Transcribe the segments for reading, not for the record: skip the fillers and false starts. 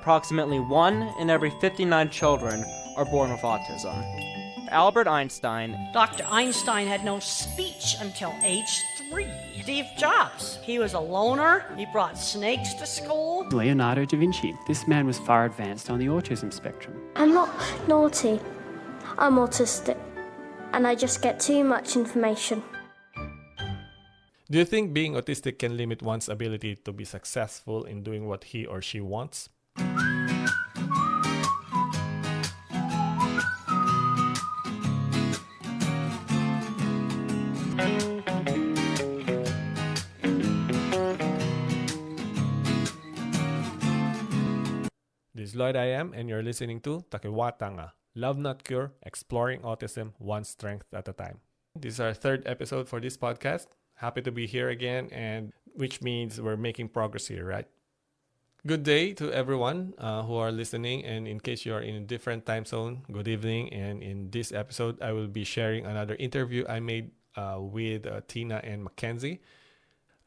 Approximately 1 in every 59 children are born with autism. Albert Einstein. Dr. Einstein had no speech until age 3. Steve Jobs, he was a loner. He brought snakes to school. Leonardo da Vinci. This man was far advanced on the autism spectrum. I'm not naughty. I'm autistic. And I just get too much information. Do you think being autistic can limit one's ability to be successful in doing what he or she wants? This is Lloyd I am, and you're listening to Takiwātanga, Love Not Cure, Exploring Autism One Strength at a Time. This is our third episode for this podcast. Happy to be here again, and which means we're making progress here, right? Good day to everyone who are listening, and in case you are in a different time zone, good evening. And in this episode, I will be sharing another interview I made with Tina and Mackenzie.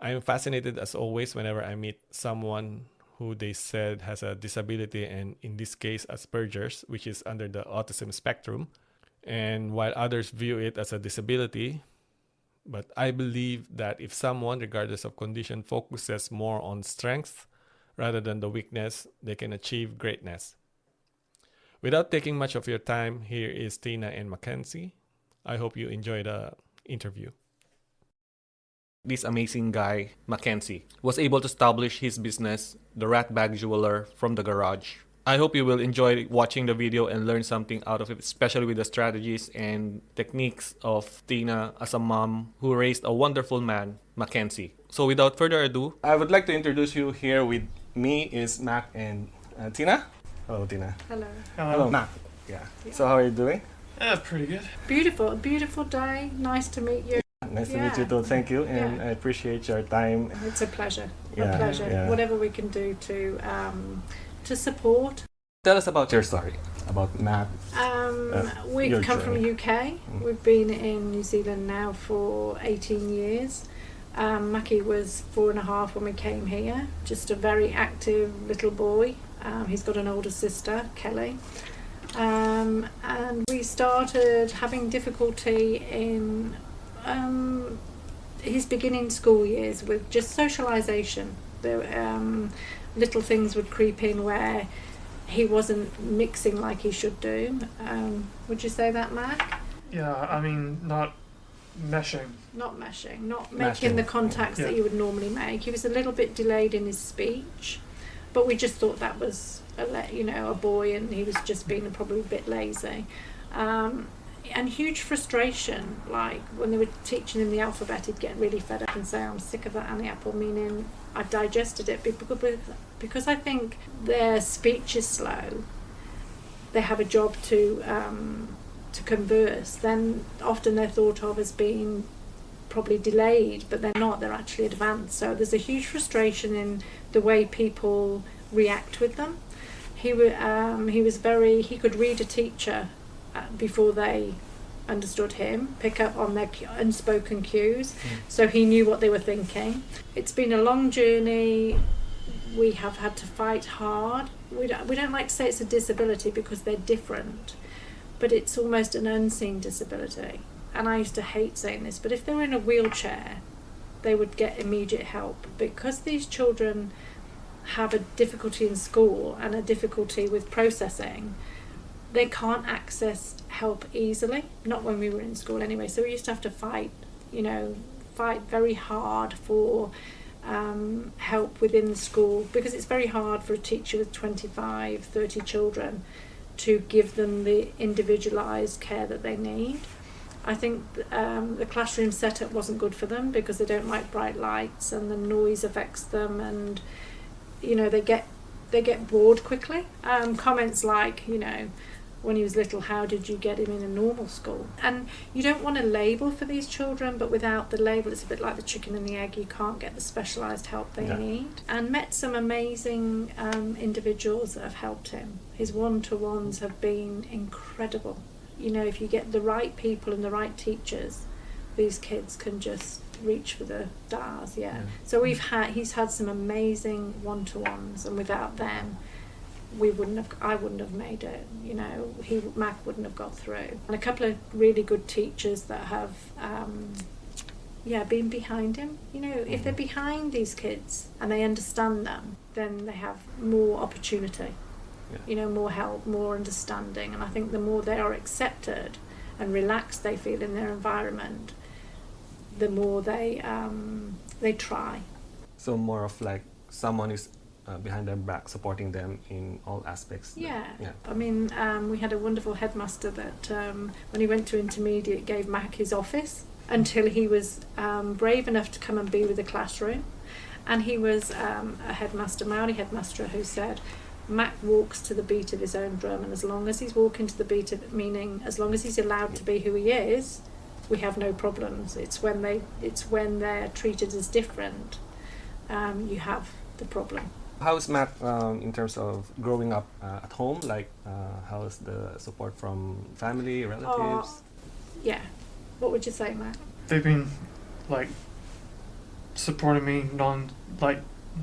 I am fascinated as always whenever I meet someone who they said has a disability, and in this case Aspergers, which is under the autism spectrum. And while others view it as a disability, but I believe that if someone, regardless of condition, focuses more on strength rather than the weakness, they can achieve greatness. Without taking much of your time, here is Tina and Mackenzie. I hope you enjoy the interview. This amazing guy, Mackenzie, was able to establish his business, the Ratbag Jeweler, from the garage. I hope you will enjoy watching the video and learn something out of it, especially with the strategies and techniques of Tina as a mom who raised a wonderful man, Mackenzie. So without further ado, I would like to introduce you here with me is Mac and Tina. Hello, Tina. Hello. Hello, Mac. Yeah. So how are you doing? Pretty good. Beautiful day. Nice to meet you. Nice to meet you too. Thank you, and I appreciate your time. It's a pleasure. Yeah, A pleasure. yeah. Whatever we can do to support. Tell us about your story, about Mac. We've your come from journey. UK. We've been in New Zealand now for 18 years. Mackie was 4.5 when we came here. Just a very active little boy. He's got an older sister, Kelly. And we started having difficulty in his beginning school years with just socialisation. Little things would creep in where he wasn't mixing like he should do. Would you say that, Mac? Yeah, I mean, not meshing. Not Meshing. making the contacts that you would normally make. He was a little bit delayed in his speech, but we just thought that was a boy, and he was just being probably a bit lazy. And huge frustration, like when they were teaching him the alphabet, he'd get really fed up and say, I'm sick of that Annie apple, meaning I've digested it, because I think their speech is slow. They have a job to converse, then often they're thought of as being probably delayed, but they're not, they're actually advanced. So there's a huge frustration in the way people react with them. He could read a teacher before they understood him, pick up on their unspoken cues, so he knew what they were thinking. It's been a long journey. We have had to fight hard. We don't like to say it's a disability because they're different, but it's almost an unseen disability. And I used to hate saying this, but if they were in a wheelchair, they would get immediate help. Because these children have a difficulty in school and a difficulty with processing, they can't access help easily, not when we were in school anyway. So we used to have to fight very hard for help within the school, because it's very hard for a teacher with 25, 30 children to give them the individualised care that they need. I think the classroom setup wasn't good for them because they don't like bright lights and the noise affects them, and they get bored quickly. Comments like, when he was little, how did you get him in a normal school? And you don't want a label for these children, but without the label, it's a bit like the chicken and the egg. You can't get the specialised help they need. And met some amazing individuals that have helped him. His one-to-ones have been incredible. If you get the right people and the right teachers, these kids can just reach for the stars. So he's had some amazing one-to-ones, and without them, I wouldn't have made it. You know, Mac wouldn't have got through. And a couple of really good teachers that have, been behind him. You know, if they're behind these kids and they understand them, then they have more opportunity. Yeah. You know, more help, more understanding. And I think the more they are accepted and relaxed they feel in their environment, the more they try. So more of like someone is behind their back, supporting them in all aspects. Yeah. Yeah. I mean, we had a wonderful headmaster that when he went to intermediate gave Mac his office until he was brave enough to come and be with the classroom. And he was a headmaster, Maori headmaster, who said, Mac walks to the beat of his own drum, and as long as he's walking to the beat of it, meaning as long as he's allowed to be who he is, we have no problems. It's when they're treated as different, you have the problem. How's Mac in terms of growing up at home? Like, how's the support from family, relatives? Yeah. What would you say, Mac? They've been like supporting me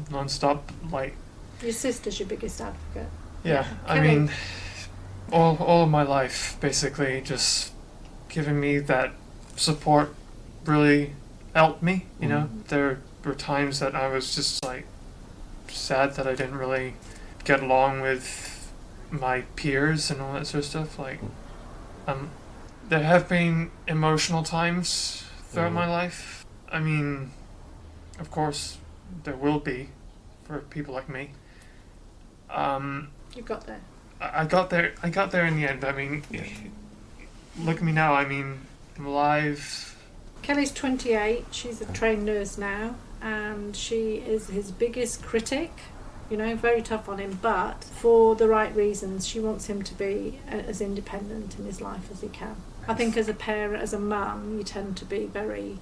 non-stop. Like, Your sister's your biggest advocate. yeah, I Kelly. mean, all of my life basically just giving me that support really helped me. You know, there were times that I was just like sad that I didn't really get along with my peers and all that sort of stuff. Like, there have been emotional times throughout my life. I mean, of course, there will be for people like me. You got there. I got there. I got there in the end. I mean, look at me now. I mean, I'm alive. Kelly's 28. She's a trained nurse now, and she is his biggest critic. You know, very tough on him, but for the right reasons. She wants him to be as independent in his life as he can. I think as a parent, as a mum, you tend to be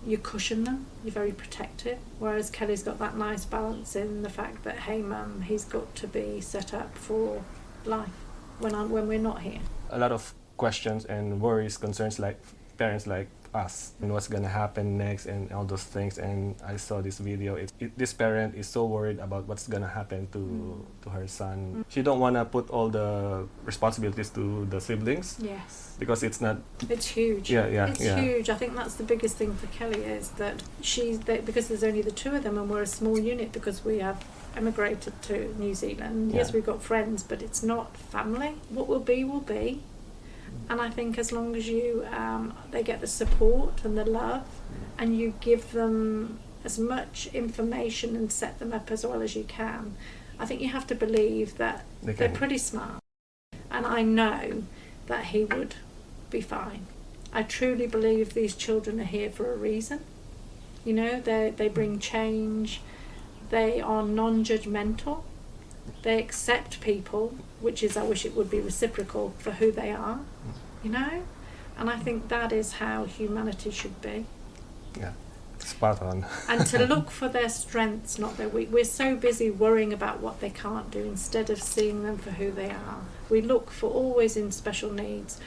you cushion them, you're very protective, whereas Kelly's got that nice balance in the fact that, hey mum, he's got to be set up for life when we're not here. A lot of questions and worries, concerns like parents like us, and what's gonna happen next and all those things. And I saw this video. This parent is so worried about what's gonna happen to her son. She don't wanna put all the responsibilities to the siblings. Yes. Because it's not. It's huge. It's huge. I think that's the biggest thing for Kelly is that because there's only the two of them and we're a small unit because we have emigrated to New Zealand. Yes, we've got friends, but it's not family. What will be will be. And I think as long as they get the support and the love, and you give them as much information and set them up as well as you can, I think you have to believe that they're pretty smart. And I know that he would be fine. I truly believe these children are here for a reason. You know, they bring change. They are non-judgmental. They accept people, which is, I wish it would be reciprocal, for who they are, you know? And I think that is how humanity should be. Yeah, spot on. And to look for their strengths, not their weak. We're so busy worrying about what they can't do instead of seeing them for who they are. We look for always in special needs,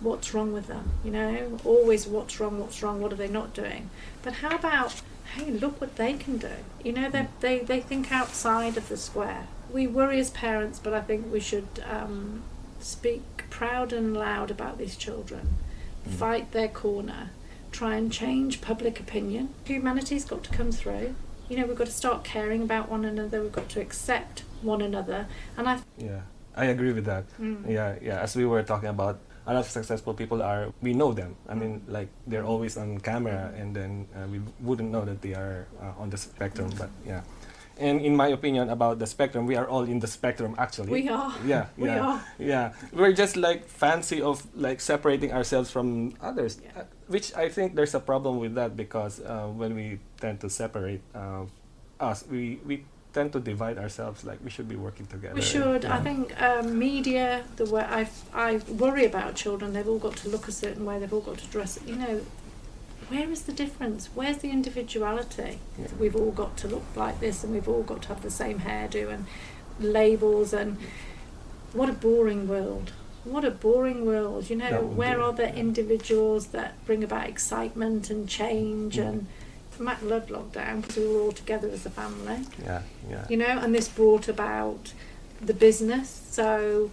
what's wrong with them, you know? Always what's wrong, what are they not doing? But how about, hey, look what they can do. You know, they think outside of the square. We worry as parents, but I think we should speak proud and loud about these children, fight their corner, try and change public opinion. Humanity's got to come through. You know, we've got to start caring about one another, we've got to accept one another. And I agree with that. Yeah, as we were talking about, a lot of successful people we know them. I mean, like, they're always on camera, and then we wouldn't know that they are on the spectrum, but yeah. And in my opinion about the spectrum, we are all in the spectrum actually. We are. We are. Yeah. We're just like fancy of like separating ourselves from others, which I think there's a problem with that because when we tend to separate us, we tend to divide ourselves. Like, we should be working together. We should. Yeah. I think media, the way I worry about children, they've all got to look a certain way, they've all got to dress, you know. Where is the difference? Where's the individuality? Yeah. We've all got to look like this, and we've all got to have the same hairdo and labels, and what a boring world. What a boring world. You know, where are the individuals that bring about excitement and change? And Matt loved lockdown because we were all together as a family. Yeah. You know, and this brought about the business. So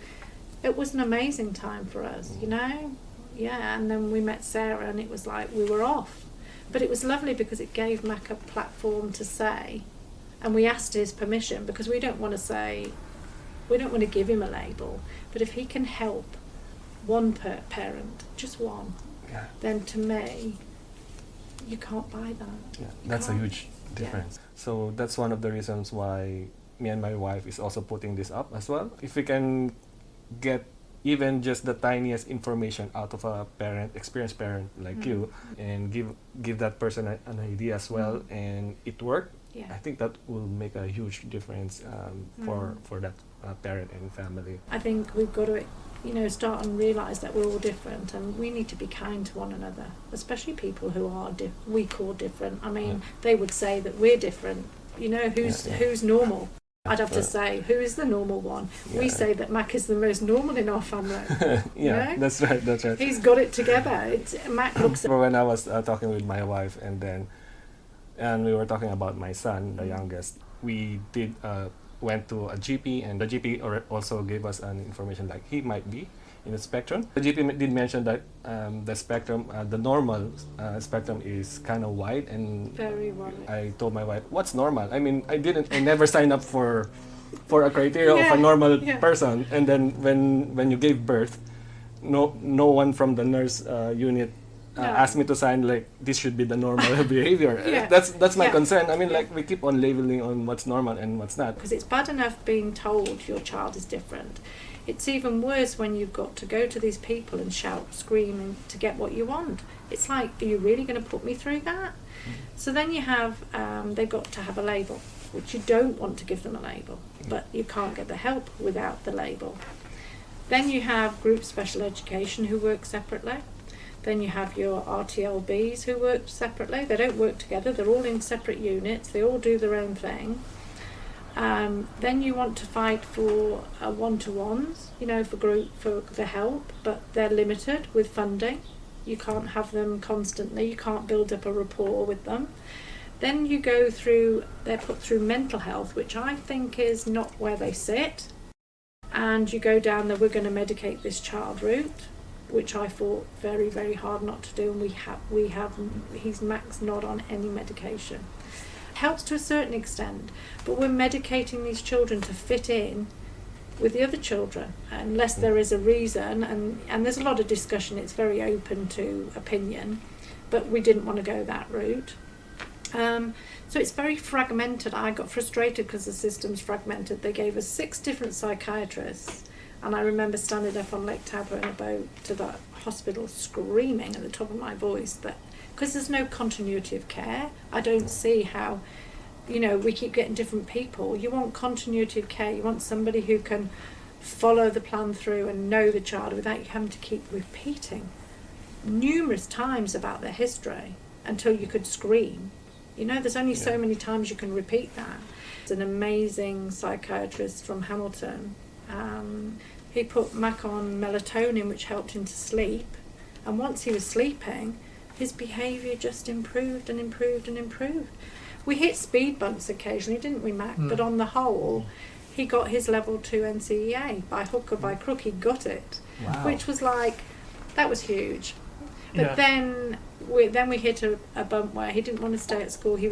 it was an amazing time for us, you know. Yeah, and then we met Sarah, and it was like we were off. But it was lovely because it gave Mac a platform to say, and we asked his permission, because we don't want to give him a label, but if he can help one parent, just one, then to me, you can't buy that. Yeah, that's a huge difference. So that's one of the reasons why me and my wife is also putting this up as well. If we can get even just the tiniest information out of a parent, experienced parent like you, and give that person an idea as well, and it worked, I think that will make a huge difference for that parent and family. I think we've got to, you know, start and realise that we're all different, and we need to be kind to one another, especially people who are we call different. I mean, they would say that we're different. You know, who's normal? I'd have to say, who is the normal one? We say that Mac is the most normal in our family. You know? That's right. He's got it together. Mac looks at... When I was talking with my wife, and we were talking about my son, the youngest, we went to a GP, and the GP also gave us an information like he might be in the spectrum. The GP did mention that the spectrum, the normal spectrum is kind of wide, and very wide. I told my wife, "What's normal?" I mean, I never signed up for a criteria of a normal person. And then when you gave birth, no one from the nurse unit asked me to sign like this should be the normal behavior. That's my concern. I mean, like we keep on labeling on what's normal and what's not. Because it's bad enough being told your child is different. It's even worse when you've got to go to these people and shout, scream to get what you want. It's like, are you really going to put me through that? So then you have, they've got to have a label, which you don't want to give them a label, but you can't get the help without the label. Then you have group special education who work separately. Then you have your RTLBs who work separately. They don't work together. They're all in separate units. They all do their own thing. Then you want to fight for one-to-ones, you know, for the help, but they're limited with funding. You can't have them constantly. You can't build up a rapport with them. Then you go through, they're put through mental health, which I think is not where they sit. And you go down the, we're going to medicate this child route, which I fought very, very hard not to do. And he's Mac's not on any medication. Helps to a certain extent, but we're medicating these children to fit in with the other children unless there is a reason, and there's a lot of discussion. It's very open to opinion, but we didn't want to go that route. So it's very fragmented. I got frustrated because the system's fragmented. They gave us 6 different psychiatrists, and I remember standing up on Lake Tabor in a boat to the hospital screaming at the top of my voice that because there's no continuity of care. I don't see how, you know, we keep getting different people. You want continuity of care. You want somebody who can follow the plan through and know the child without you having to keep repeating numerous times about their history until you could scream. You know, there's only so many times you can repeat that. It's an amazing psychiatrist from Hamilton. He put Mac on melatonin, which helped him to sleep. And once he was sleeping, his behaviour just improved and improved and improved. We hit speed bumps occasionally, didn't we, Mac? But on the whole, he got his level 2 NCEA. By hook or by crook, he got it. Wow. Which was like, that was huge. But then we hit a bump where he didn't want to stay at school. He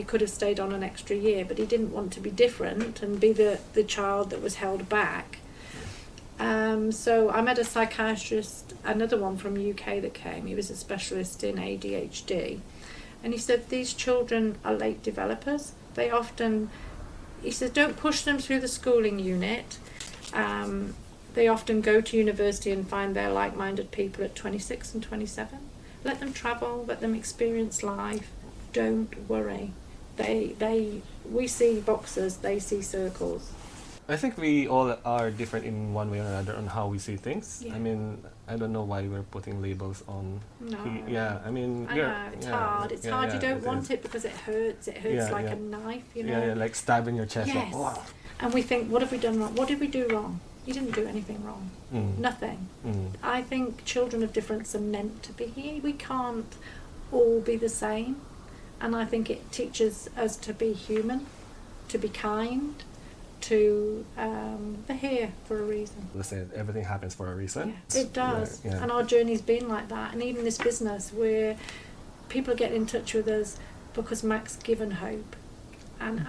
could have stayed on an extra year, but he didn't want to be different and be the child that was held back. So I met a psychiatrist, another one from UK that came. He was a specialist in ADHD. And he said, these children are late developers. He said, don't push them through the schooling unit. They often go to university and find their like-minded people at 26 and 27. Let them travel, let them experience life. Don't worry. We see boxes, they see circles. I think we all are different in one way or another on how we see things. Yeah. I mean, I don't know why we're putting labels on. No. I mean, I know, it's hard. It's hard. You don't want it because it hurts. It hurts like a knife, you know. Yeah, like stabbing your chest. Yes. Like, wow. And we think, what have we done wrong? What did we do wrong? You didn't do anything wrong. Nothing. I think children of difference are meant to be here. We can't all be the same. And I think it teaches us to be human, to be kind, to they're here for a reason. Let's say everything happens for a reason. Yeah, it does. Yeah. And our journey's been like that. And even this business where people are getting in touch with us because Mac's given hope. And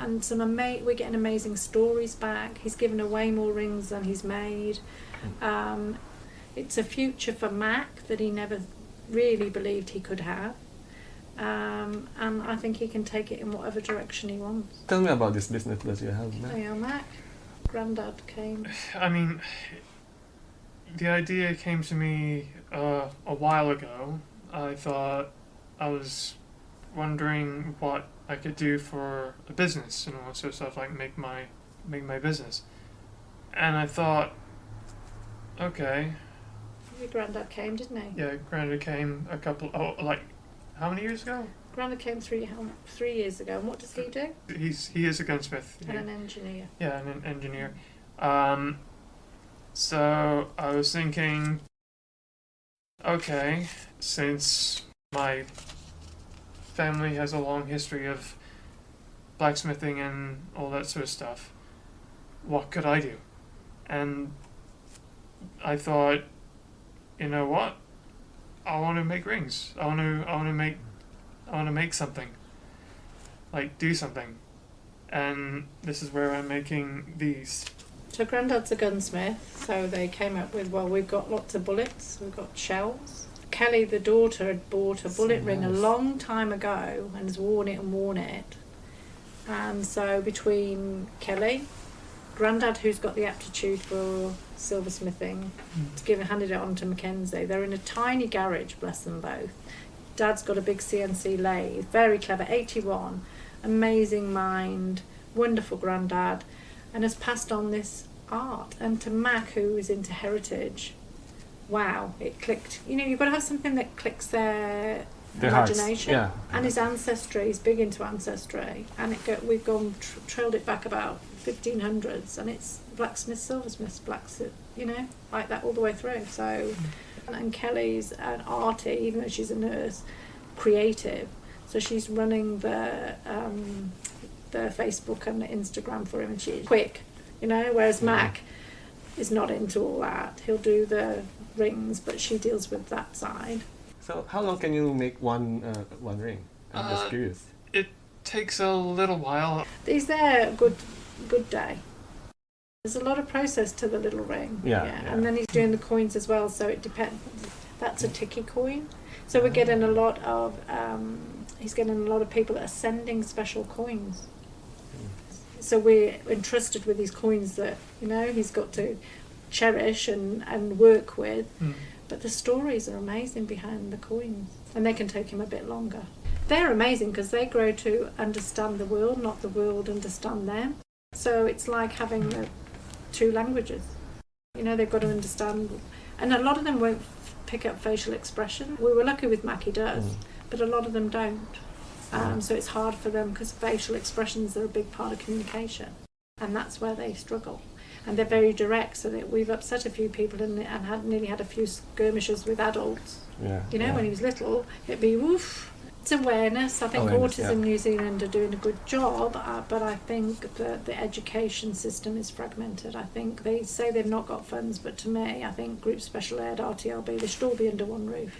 we're getting amazing stories back. He's given away more rings than he's made. It's a future for Mac that he never really believed he could have. And I think he can take it in whatever direction he wants. Tell me about this business that you have now. Oh yeah, Mac. Grandad came. I mean, the idea came to me a while ago. I thought I was wondering what I could do for a business and all sorts of stuff, like make my business. And I thought, okay. Your granddad came, didn't he? Yeah, Grandin came how many years ago? Grandad came 3 years ago. And what does he do? He is a gunsmith. And an engineer. Yeah, an engineer. So I was thinking, okay, since my family has a long history of blacksmithing and all that sort of stuff, what could I do? And I thought, you know what? I want to make rings. I want to make something. Like do something. And this is where I'm making these. So Grandad's a gunsmith, so they came up with, well, we've got lots of bullets, we've got shells. Kelly, the daughter, had bought a bullet ring a long time ago and has worn it. And so between Kelly, Grandad, who's got the aptitude for silversmithing, handed it on to Mackenzie. They're in a tiny garage, bless them both. Dad's got a big CNC lathe, very clever, 81, amazing mind, wonderful Grandad, and has passed on this art. And to Mac, who is into heritage, wow, it clicked. You know, you've got to have something that clicks their imagination. Yeah. And his ancestry, he's big into ancestry, and we've trailed it back about 1500s, and it's blacksmiths, silversmiths, blacksmith, you know, like that all the way through. So, and Kelly's an arty, even though she's a nurse, creative. So she's running the Facebook and the Instagram for him, and she's quick, you know. Whereas Mac is not into all that. He'll do the rings, but she deals with that side. So how long can you make one ring? I'm just curious. It takes a little while. These there, good day. There's a lot of process to the little ring. Yeah. And then he's doing the coins as well, so it depends. That's a Tiki coin. So we're getting a lot of, he's getting a lot of people that are sending special coins. So we're entrusted with these coins that, you know, he's got to cherish and work with. But the stories are amazing behind the coins, and they can take him a bit longer. They're amazing because they grow to understand the world, not the world understand them. So it's like having the 2 languages. You know, they've got to understand, and a lot of them won't pick up facial expression. We were lucky with Mackie does, but a lot of them don't. So it's hard for them because facial expressions are a big part of communication, and that's where they struggle. And they're very direct, so that we've upset a few people and nearly had a few skirmishes with adults. Yeah. You know, when he was little, it'd be woof. It's awareness. I think Autism New Zealand are doing a good job, but I think that the education system is fragmented. I think they say they've not got funds, but to me, I think group special ed, RTLB, they should all be under one roof.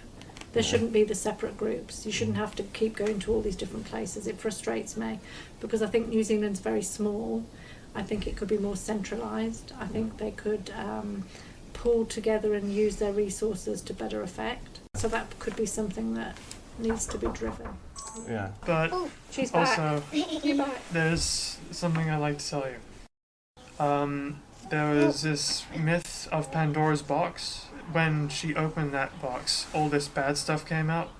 There shouldn't be the separate groups. You shouldn't have to keep going to all these different places. It frustrates me because I think New Zealand's very small. I think it could be more centralised. I think they could pull together and use their resources to better effect. So that could be something that needs to be driven. Yeah. But She's back. also, You're back. there's something I'd like to tell you. There was this myth of Pandora's box. When she opened that box, all this bad stuff came out.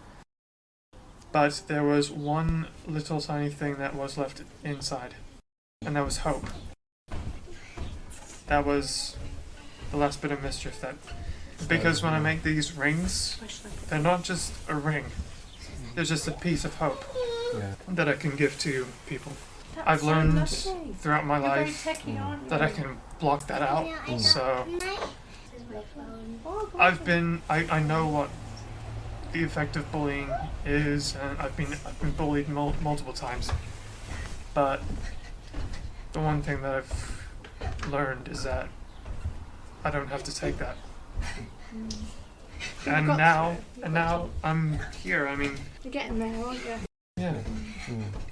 But there was one little tiny thing that was left inside, and that was hope. That was the last bit of mischief because when I make these rings, they're not just a ring. They're just a piece of hope that I can give to people. I've learned throughout my life that I can block that out. So I know what the effect of bullying is, and I've been bullied multiple times. But the one thing that I've learned is that I don't have to take that. You've And got now, to. and now I'm here. I mean, You're getting there, aren't you? yeah,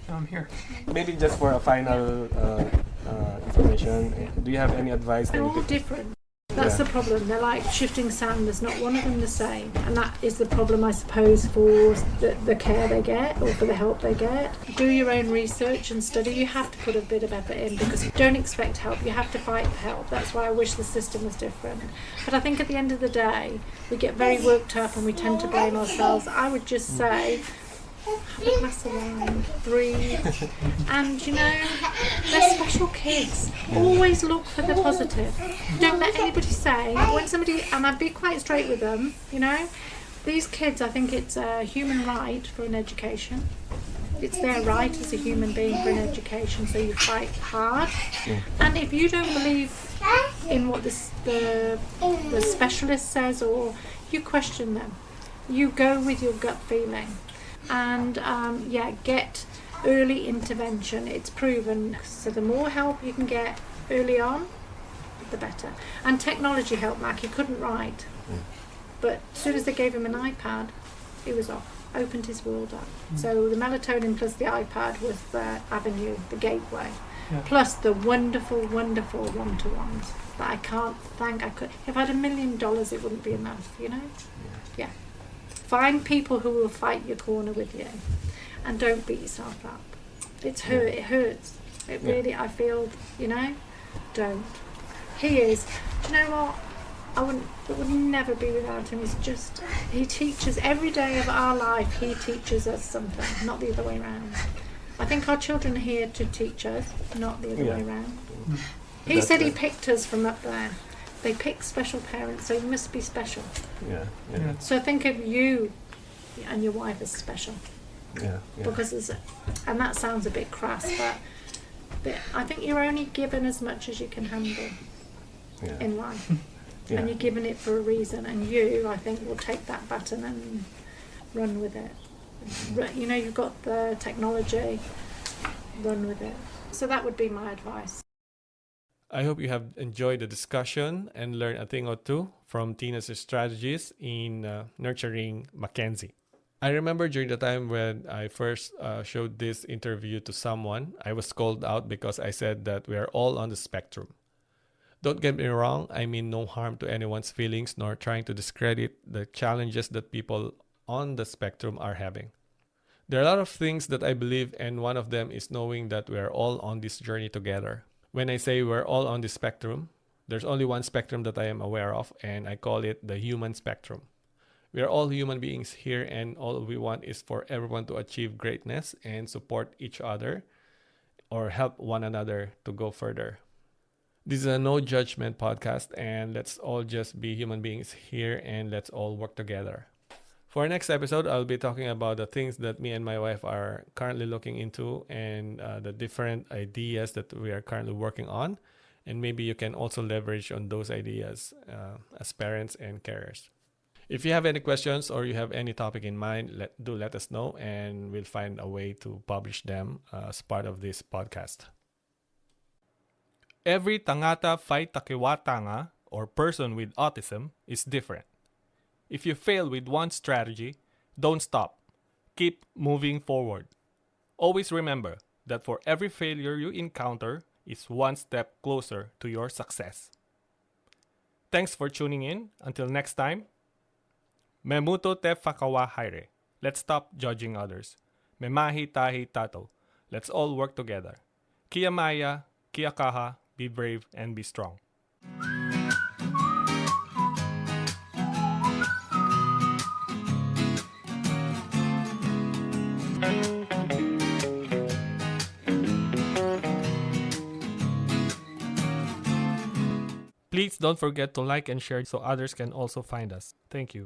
I'm here. Maybe just for a final information, do you have any advice? They're that you all could- different. That's Yeah. the problem. They're like shifting sand. There's not one of them the same. And that is the problem, I suppose, for the care they get or for the help they get. Do your own research and study. You have to put a bit of effort in because you don't expect help. You have to fight for help. That's why I wish the system was different. But I think at the end of the day, we get very worked up and we tend to blame ourselves. I would just say, have a glass of wine, breathe, and they're special kids. Always look for the positive. Don't let anybody say, when somebody, and I'd be quite straight with them, these kids, I think it's a human right for an education. It's their right as a human being for an education, so you fight hard. And if you don't believe in what the specialist says, or you question them, you go with your gut feeling. And get early intervention. It's proven. So the more help you can get early on, the better. And technology helped Mac. He couldn't write, but as soon as they gave him an iPad, he was off. Opened his world up. So the melatonin plus the iPad was the avenue, the gateway, plus the wonderful, wonderful one-to-ones that I can't thank. If I had $1 million, it wouldn't be enough. Yeah. Find people who will fight your corner with you, and don't beat yourself up. It hurts. It really, I feel, don't. He is. Do you know what? It would never be without him. He teaches every day of our life. He teaches us something, not the other way around. I think our children are here to teach us, not the other way around. He said he picked us from up there. They pick special parents, so you must be special. Yeah. So think of you and your wife as special. Yeah. Because and that sounds a bit crass, but I think you're only given as much as you can handle in life. And you're given it for a reason, and you, I think, will take that baton and run with it. You've got the technology, run with it. So that would be my advice. I hope you have enjoyed the discussion and learned a thing or two from Tina's strategies in nurturing Mackenzie. I remember during the time when I first showed this interview to someone, I was called out because I said that we are all on the spectrum. Don't get me wrong, I mean no harm to anyone's feelings nor trying to discredit the challenges that people on the spectrum are having. There are a lot of things that I believe, and one of them is knowing that we are all on this journey together. When I say we're all on the spectrum, there's only one spectrum that I am aware of, and I call it the human spectrum. We are all human beings here, and all we want is for everyone to achieve greatness and support each other or help one another to go further. This is a no judgment podcast, and let's all just be human beings here, and let's all work together. For our next episode, I'll be talking about the things that me and my wife are currently looking into, and the different ideas that we are currently working on. And maybe you can also leverage on those ideas as parents and carers. If you have any questions or you have any topic in mind, let us know, and we'll find a way to publish them as part of this podcast. Every tangata phay Takiwātanga, or person with autism, is different. If you fail with one strategy, don't stop. Keep moving forward. Always remember that for every failure you encounter is one step closer to your success. Thanks for tuning in. Until next time, Memuto te whakawa haere. Let's stop judging others. Me mahi tahi tato. Let's all work together. Kia maya, kia kaha, be brave and be strong. Please don't forget to like and share so others can also find us. Thank you.